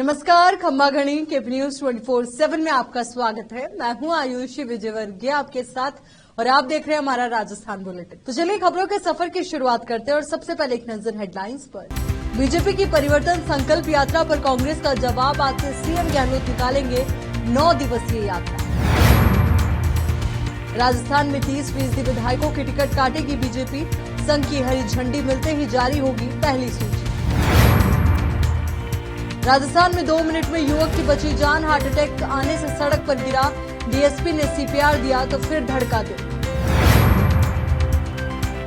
नमस्कार, खम्मा घड़ी केपी न्यूज 24/7 में आपका स्वागत है। मैं हूं आयुषी विजयवर्गीय आपके साथ और आप देख रहे हैं हमारा राजस्थान बुलेटिन। तो चलिए खबरों के सफर की शुरुआत करते हैं और सबसे पहले एक नजर हेडलाइंस पर। बीजेपी की परिवर्तन संकल्प यात्रा पर कांग्रेस का जवाब, आज से सीएम गहलोत निकालेंगे 9 दिवसीय यात्रा। राजस्थान में 30% विधायकों की टिकट काटेगी बीजेपी, संघ की हरी झंडी मिलते ही जारी होगी पहली सूची। राजस्थान में 2 मिनट में युवक की बची जान, हार्ट अटैक आने से सड़क पर गिरा, डीएसपी ने सीपीआर दिया तो फिर धड़का दे।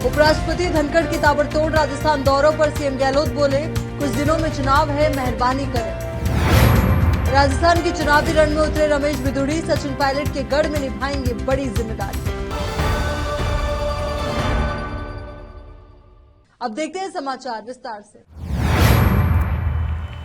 उपराष्ट्रपति धनखड़ की ताबड़तोड़ राजस्थान दौरों पर सीएम गहलोत बोले, कुछ दिनों में चुनाव है, मेहरबानी करें। राजस्थान की चुनावी रण में उतरे रमेश बिधूड़ी, सचिन पायलट के गढ़ में निभाएंगे बड़ी जिम्मेदारी। अब देखते हैं समाचार विस्तार से।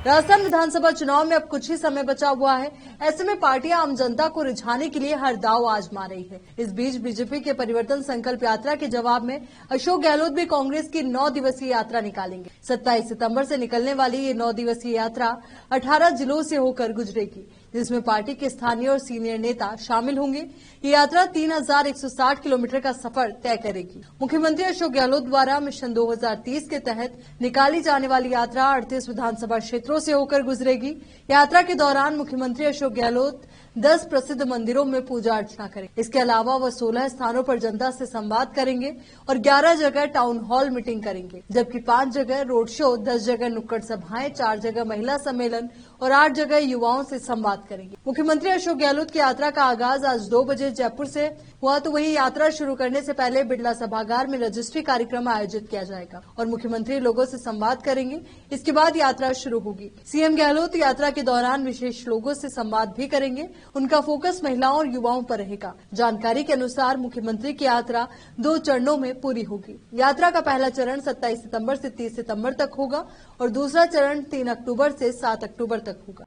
राजस्थान विधानसभा चुनाव में अब कुछ ही समय बचा हुआ है। ऐसे में पार्टियां आम जनता को रिझाने के लिए हर दांव आजमा रही है। इस बीच बीजेपी के परिवर्तन संकल्प यात्रा के जवाब में अशोक गहलोत भी कांग्रेस की 9 दिवसीय यात्रा निकालेंगे। 27 सितंबर से निकलने वाली ये 9 दिवसीय यात्रा 18 जिलों से होकर गुजरेगी, जिसमें पार्टी के स्थानीय और सीनियर नेता शामिल होंगे। ये यात्रा 3160 किलोमीटर का सफर तय करेगी। मुख्यमंत्री अशोक गहलोत द्वारा मिशन 2030 के तहत निकाली जाने वाली यात्रा 38 विधानसभा क्षेत्रों से होकर गुजरेगी। यात्रा के दौरान मुख्यमंत्री अशोक गहलोत 10 प्रसिद्ध मंदिरों में पूजा अर्चना करेंगे। इसके अलावा वह 16 स्थानों पर जनता से संवाद करेंगे और 11 जगह टाउन हॉल मीटिंग करेंगे, जबकि 5 जगह रोड शो, 10 जगह नुक्कड़ सभाएं, 4 जगह महिला सम्मेलन और 8 जगह युवाओं से संवाद करेंगे। मुख्यमंत्री अशोक गहलोत की यात्रा का आगाज आज 2 बजे जयपुर से हुआ, तो वहीं यात्रा शुरू करने से पहले बिड़ला सभागार में रजिस्ट्री कार्यक्रम आयोजित किया जाएगा और मुख्यमंत्री लोगों से संवाद करेंगे। इसके बाद यात्रा शुरू होगी। सीएम गहलोत यात्रा के दौरान विशेष लोगों से संवाद भी करेंगे। उनका फोकस महिलाओं और युवाओं पर रहेगा। जानकारी के अनुसार मुख्यमंत्री की यात्रा 2 चरणों में पूरी होगी। यात्रा का पहला चरण 27 सितंबर से 30 सितंबर तक होगा और दूसरा चरण 3 अक्टूबर से 7 अक्टूबर तक होगा।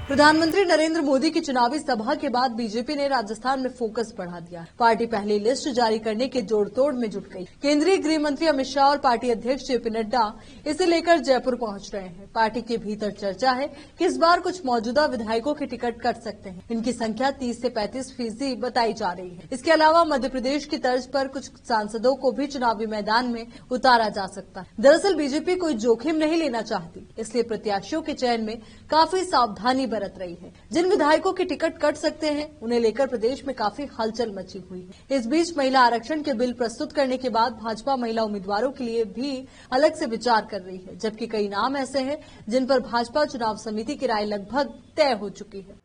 प्रधानमंत्री नरेंद्र मोदी की चुनावी सभा के बाद बीजेपी ने राजस्थान में फोकस बढ़ा दिया। पार्टी पहली लिस्ट जारी करने के जोड़तोड़ में जुट गई। केंद्रीय गृह मंत्री अमित शाह और पार्टी अध्यक्ष जेपी नड्डा इसे लेकर जयपुर पहुंच रहे हैं। पार्टी के भीतर चर्चा है कि इस बार कुछ मौजूदा विधायकों के टिकट कट सकते हैं। इनकी संख्या 30 से 35% बताई जा रही है। इसके अलावा मध्य प्रदेश की तर्ज पर कुछ सांसदों को भी चुनावी मैदान में उतारा जा सकता है। दरअसल बीजेपी कोई जोखिम नहीं लेना चाहती, इसलिए प्रत्याशियों के चयन में काफी सावधानी बरत रही है। जिन विधायकों के टिकट कट सकते हैं, उन्हें लेकर प्रदेश में काफी हलचल मची हुई है। इस बीच महिला आरक्षण के बिल प्रस्तुत करने के बाद भाजपा महिला उम्मीदवारों के लिए भी अलग से विचार कर रही है, जबकि कई नाम ऐसे हैं जिन पर भाजपा चुनाव समिति की राय लगभग तय हो चुकी है।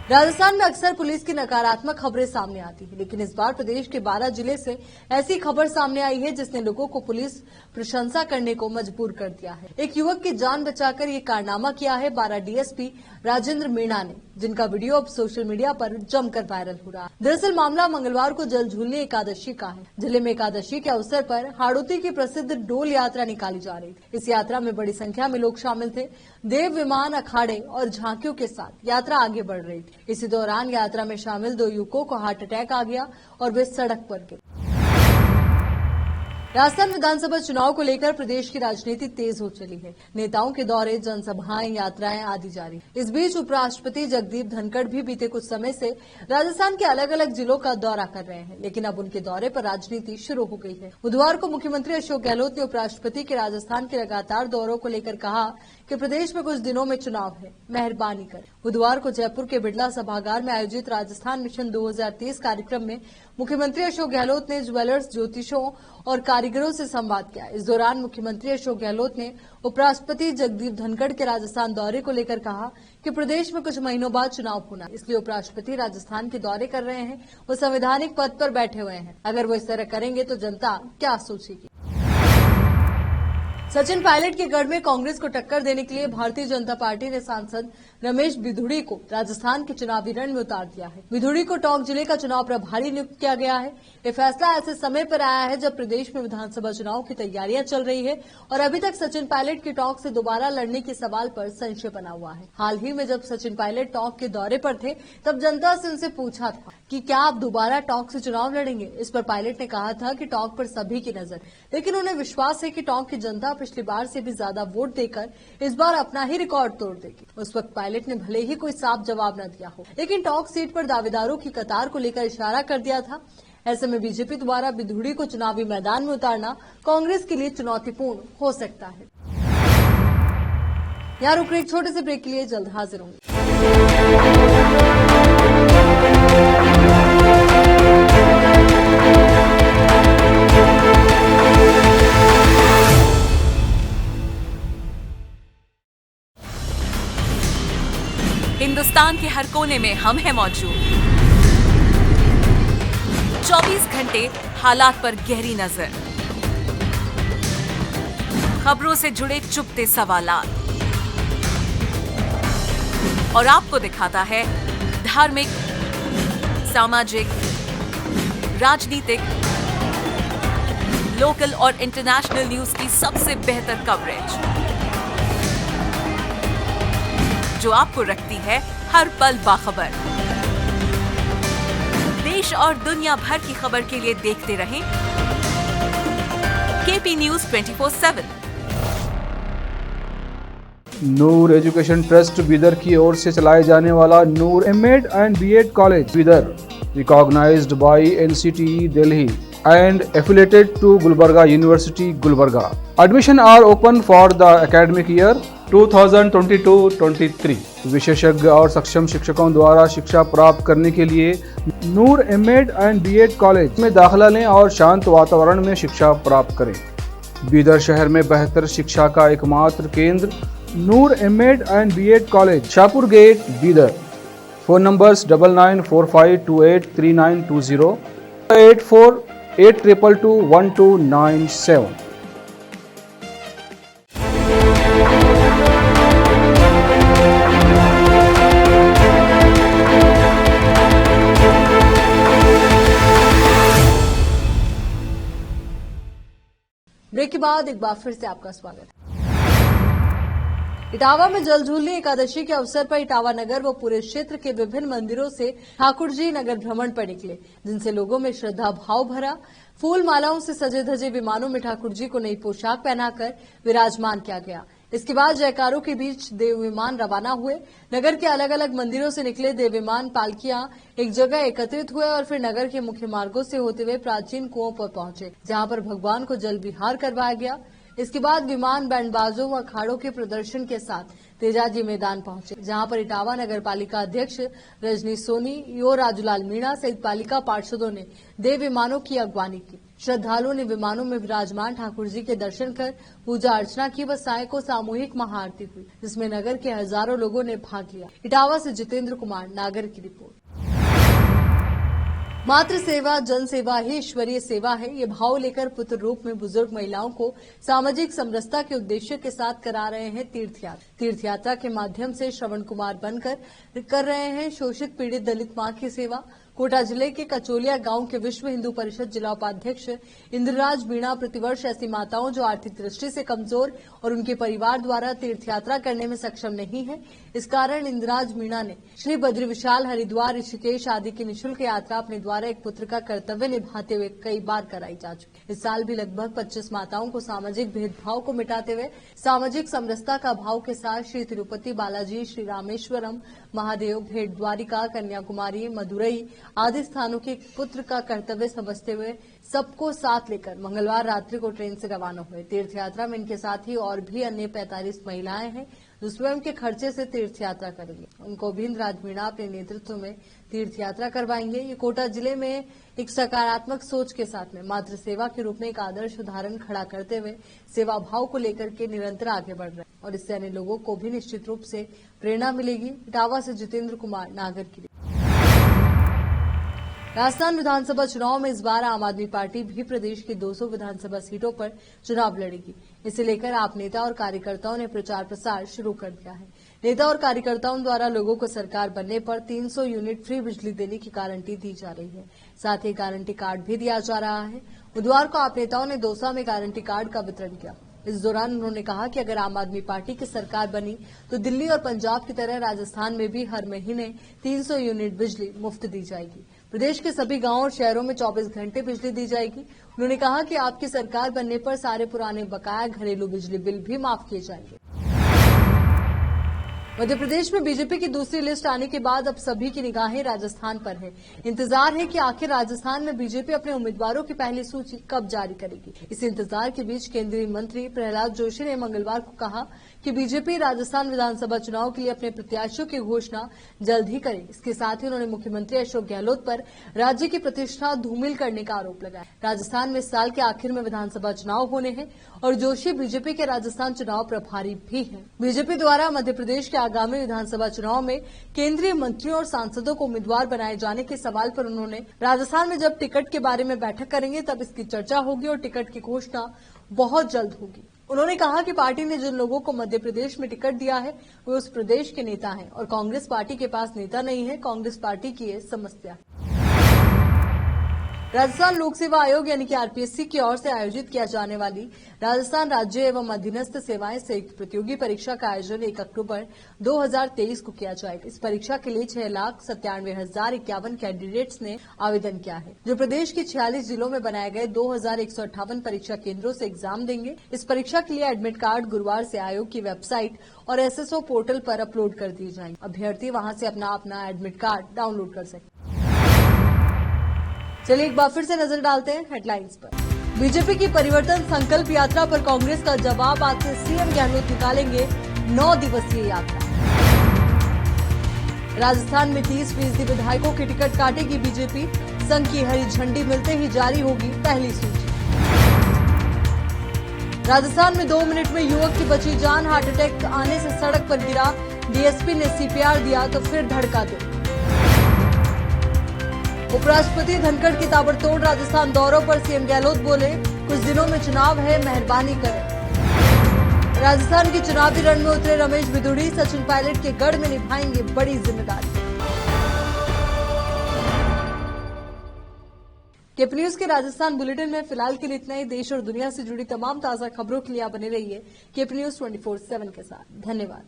राजस्थान में अक्सर पुलिस की नकारात्मक खबरें सामने आती है, लेकिन इस बार प्रदेश के 12 जिले से ऐसी खबर सामने आई है जिसने लोगों को पुलिस प्रशंसा करने को मजबूर कर दिया है। एक युवक की जान बचाकर ये कारनामा किया है 12 डीएसपी राजेंद्र मीणा ने, जिनका वीडियो अब सोशल मीडिया पर जमकर वायरल हो रहा है। दरअसल मामला मंगलवार को जल झूलनी एकादशी का है। जिले में एकादशी के अवसर पर हाड़ौती की प्रसिद्ध डोल यात्रा निकाली जा रही थी। इस यात्रा में बड़ी संख्या में लोग शामिल थे। देव विमान, अखाड़े और झांकियों के साथ यात्रा आगे बढ़ रही थी। इसी दौरान यात्रा में शामिल 2 युवकों को हार्ट अटैक आ गया और वे सड़क पर गिरे। राजस्थान विधानसभा चुनाव को लेकर प्रदेश की राजनीति तेज हो चली है। नेताओं के दौरे, जनसभाएं, यात्राएं आदि जारी। इस बीच उपराष्ट्रपति जगदीप धनखड़ भी बीते कुछ समय से राजस्थान के अलग अलग जिलों का दौरा कर रहे हैं, लेकिन अब उनके दौरे पर राजनीति शुरू हो गई है। बुधवार को मुख्यमंत्री अशोक गहलोत ने उपराष्ट्रपति के राजस्थान के लगातार दौरों को लेकर कहा कि प्रदेश में कुछ दिनों में चुनाव है, मेहरबानी कर। बुधवार को जयपुर के बिड़ला सभागार में आयोजित राजस्थान मिशन 2030 कार्यक्रम में मुख्यमंत्री अशोक गहलोत ने ज्वेलर्स, ज्योतिषों और कारीगरों से संवाद किया। इस दौरान मुख्यमंत्री अशोक गहलोत ने उपराष्ट्रपति जगदीप धनखड़ के राजस्थान दौरे को लेकर कहा कि प्रदेश में कुछ महीनों बाद चुनाव होना, इसलिए उपराष्ट्रपति राजस्थान के दौरे कर रहे हैं। वो संवैधानिक पद पर बैठे हुए हैं। अगर वो इस तरह करेंगे तो जनता क्या सोचेगी। सचिन पायलट के गढ़ में कांग्रेस को टक्कर देने के लिए भारतीय जनता पार्टी ने सांसद रमेश बिधूड़ी को राजस्थान के चुनावी रण में उतार दिया है। बिधूड़ी को टोंक जिले का चुनाव प्रभारी नियुक्त किया गया है। ये फैसला ऐसे समय पर आया है जब प्रदेश में विधानसभा चुनाव की तैयारियां चल रही है और अभी तक सचिन पायलट की टोंक से दोबारा लड़ने के सवाल पर संशय बना हुआ है। हाल ही में जब सचिन पायलट टोंक के दौरे पर थे, तब जनता से उनसे पूछा था कि क्या आप दोबारा टोंक से चुनाव लड़ेंगे। इस पर पायलट ने कहा था कि टोंक पर सभी की नजर, लेकिन उन्हें विश्वास है कि टोंक की जनता पिछली बार से भी ज्यादा वोट देकर इस बार अपना ही रिकॉर्ड तोड़ देगी। उस वक्त पायलट ने भले ही कोई साफ जवाब न दिया हो, लेकिन टॉक सीट पर दावेदारों की कतार को लेकर इशारा कर दिया था। ऐसे में बीजेपी द्वारा बिधूड़ी को चुनावी मैदान में उतारना कांग्रेस के लिए चुनौतीपूर्ण हो सकता है। यहाँ रुक एक छोटे से ब्रेक के लिए, जल्द हाजिर होंगे। हिंदुस्तान के हर कोने में हम हैं मौजूद। 24 घंटे हालात पर गहरी नजर, खबरों से जुड़े चुपते सवालात और आपको दिखाता है धार्मिक, सामाजिक, राजनीतिक, लोकल और इंटरनेशनल न्यूज की सबसे बेहतर कवरेज, जो आपको रखती है हर पल बाखबर। देश और दुनिया भर की खबर के लिए देखते रहें KP news 24/7। Noor Education Trust Bidar की ओर से चलाए जाने वाला Noor MEd and BEd College Bidar, recognised by NCTE Delhi and affiliated to Gulbarga University, Gulbarga. Admission are open for the academic year 2022-23. विशेषज्ञ और सक्षम शिक्षकों द्वारा शिक्षा प्राप्त करने के लिए नूर एमएड एंड बीएड कॉलेज में दाखिला लें और शांत वातावरण में शिक्षा प्राप्त करें। बीदर शहर में बेहतर शिक्षा का एकमात्र केंद्र Noor MEd and BEd College, Shahpur Gate, Bidar. Phone numbers 9945283920, 8482221297। Break के बाद एक बार फिर से आपका स्वागत है। इटावा में जल झूलनी एकादशी के अवसर पर इटावा नगर व पूरे क्षेत्र के विभिन्न मंदिरों से ठाकुर जी नगर भ्रमण पर निकले, जिनसे लोगों में श्रद्धा भाव भरा। फूल मालाओं से सजे धजे विमानों में ठाकुर जी को नई पोशाक पहनाकर विराजमान किया गया। इसके बाद जयकारों के बीच देव विमान रवाना हुए। नगर के अलग अलग मंदिरों से निकले देव विमान पालकियां एक जगह एकत्रित हुए और फिर नगर के मुख्य मार्गों से होते हुए प्राचीन कुओं पर पहुंचे, जहां पर भगवान को जल विहार करवाया गया। इसके बाद विमान बैंडबाजों व अखाड़ों के प्रदर्शन के साथ तेजाजी मैदान पहुंचे, जहां पर इटावा नगर पालिका अध्यक्ष रजनी सोनी, यो राजूलाल मीणा सहित पालिका पार्षदों ने देव विमानों की अगवानी की। श्रद्धालुओं ने विमानों में विराजमान ठाकुर जी के दर्शन कर पूजा अर्चना की व साय को सामूहिक महाआरती हुई, जिसमें नगर के हजारों लोगों ने भाग लिया। इटावा से जितेंद्र कुमार नागर की रिपोर्ट। मातृ सेवा जन सेवा ही ईश्वरीय सेवा है, ये भाव लेकर पुत्र रूप में बुजुर्ग महिलाओं को सामाजिक समरसता के उद्देश्य के साथ करा रहे हैं तीर्थ यात्रा के माध्यम से श्रवण कुमार बनकर कर रहे हैं शोषित पीड़ित दलित मां की सेवा। कोटा जिले के कचोलिया गांव के विश्व हिंदू परिषद जिला उपाध्यक्ष इंद्रराज मीणा प्रतिवर्ष ऐसी माताओं जो आर्थिक दृष्टि से कमजोर और उनके परिवार द्वारा तीर्थ यात्रा करने में सक्षम नहीं है, इस कारण इंद्रराज मीणा ने श्री बद्री विशाल, हरिद्वार, ऋषिकेश आदि की निःशुल्क यात्रा अपने द्वारा एक पुत्र का कर्तव्य निभाते हुए कई बार कराई जा चुकी। इस साल भी लगभग 25 माताओं को सामाजिक भेदभाव को मिटाते हुए सामाजिक समरसता का भाव के साथ श्री तिरुपति बालाजी, श्री रामेश्वरम, महादेव, भेट द्वारिका, कन्याकुमारी, मदुरई आदि स्थानों के पुत्र का कर्तव्य समझते हुए सबको साथ लेकर मंगलवार रात्रि को ट्रेन से रवाना हुए। तीर्थ यात्रा में इनके साथ ही और भी अन्य 45 महिलाएं हैं जो स्वयं के खर्चे से तीर्थ यात्रा करेंगे। उनको भी इंद्रराज मीणा अपने नेतृत्व में तीर्थ यात्रा करवाएंगे। ये कोटा जिले में एक सकारात्मक सोच के साथ में मातृ सेवा के रूप में एक आदर्श उदाहरण खड़ा करते हुए सेवा भाव को लेकर के निरंतर आगे बढ़ रहे हैं और इससे अन्य लोगों को भी निश्चित रूप से प्रेरणा मिलेगी। इटावा से जितेंद्र कुमार नागर की। राजस्थान विधानसभा चुनाव में इस बार आम आदमी पार्टी भी प्रदेश की 200 विधानसभा सीटों पर चुनाव लड़ेगी। इसे लेकर आप नेता और कार्यकर्ताओं ने प्रचार प्रसार शुरू कर दिया है। नेता और कार्यकर्ताओं द्वारा लोगों को सरकार बनने पर 300 यूनिट फ्री बिजली देने की गारंटी दी जा रही है, साथ ही गारंटी कार्ड भी दिया जा रहा है। बुधवार को आप नेताओं ने दौसा में गारंटी कार्ड का वितरण किया। इस दौरान उन्होंने कहा कि अगर आम आदमी पार्टी की सरकार बनी तो दिल्ली और पंजाब की तरह राजस्थान में भी हर महीने 300 यूनिट बिजली मुफ्त दी जाएगी। प्रदेश के सभी गांवों और शहरों में 24 घंटे बिजली दी जाएगी। उन्होंने कहा कि आपकी सरकार बनने पर सारे पुराने बकाया घरेलू बिजली बिल भी माफ किए जाएंगे। मध्य प्रदेश में बीजेपी की दूसरी लिस्ट आने के बाद अब सभी की निगाहें राजस्थान पर है। इंतजार है कि आखिर राजस्थान में बीजेपी अपने उम्मीदवारों की पहली सूची कब जारी करेगी। इस इंतजार के बीच केंद्रीय मंत्री प्रहलाद जोशी ने मंगलवार को कहा कि बीजेपी राजस्थान विधानसभा चुनाव के लिए अपने प्रत्याशियों की घोषणा जल्द ही करेगी। इसके साथ ही उन्होंने मुख्यमंत्री अशोक गहलोत पर राज्य की प्रतिष्ठा धूमिल करने का आरोप लगाया। राजस्थान में इस साल के आखिर में विधानसभा चुनाव होने हैं और जोशी बीजेपी के राजस्थान चुनाव प्रभारी भी हैं। बीजेपी द्वारा मध्य प्रदेश के आगामी विधानसभा चुनाव में केंद्रीय मंत्रियों और सांसदों को उम्मीदवार बनाए जाने के सवाल पर उन्होंने राजस्थान में जब टिकट के बारे में बैठक करेंगे तब इसकी चर्चा होगी और टिकट की घोषणा बहुत जल्द होगी। उन्होंने कहा कि पार्टी ने जिन लोगों को मध्य प्रदेश में टिकट दिया है वे उस प्रदेश के नेता हैं और कांग्रेस पार्टी के पास नेता नहीं है। कांग्रेस पार्टी की ये समस्या है। राजस्थान लोक सेवा आयोग यानी कि आरपीएससी की ओर से आयोजित किया जाने वाली राजस्थान राज्य एवं अधीनस्थ सेवाएं संयुक्त प्रतियोगी परीक्षा का आयोजन 1 अक्टूबर 2023 को किया जाएगा। इस परीक्षा के लिए 6,97,051 कैंडिडेट्स ने आवेदन किया है, जो प्रदेश के 46 जिलों में बनाए गए 2,158 परीक्षा केंद्रों से एग्जाम देंगे। इस परीक्षा के लिए एडमिट कार्ड गुरुवार से आयोग की वेबसाइट और एसएसओ पोर्टल पर अपलोड कर दिए जाएंगे। अभ्यर्थी वहां से अपना एडमिट कार्ड डाउनलोड कर सकते। चलिए एक बार फिर से नजर डालते हैं हेडलाइंस पर। बीजेपी की परिवर्तन संकल्प यात्रा पर कांग्रेस का जवाब। आज से सीएम गहलोत निकालेंगे 9 दिवसीय यात्रा। राजस्थान में 30% विधायकों की टिकट काटेगी बीजेपी। संघ की हरी झंडी मिलते ही जारी होगी पहली सूची। राजस्थान में 2 मिनट में युवक की बची जान। हार्ट अटैक आने से सड़क पर गिरा। डीएसपी ने सीपीआर दिया तो फिर धड़का दे। उपराष्ट्रपति धनखड़ की ताबड़तोड़ राजस्थान दौरों पर सीएम गहलोत बोले, कुछ दिनों में चुनाव है, मेहरबानी करें। राजस्थान के चुनावी रण में उतरे रमेश बिधूड़ी। सचिन पायलट के गढ़ में निभाएंगे बड़ी जिम्मेदारी। केपी न्यूज के राजस्थान बुलेटिन में फिलहाल के लिए इतना ही। देश और दुनिया से जुड़ी तमाम ताजा खबरों के लिए आप बने रहिए केपी न्यूज 24/7 के साथ। धन्यवाद।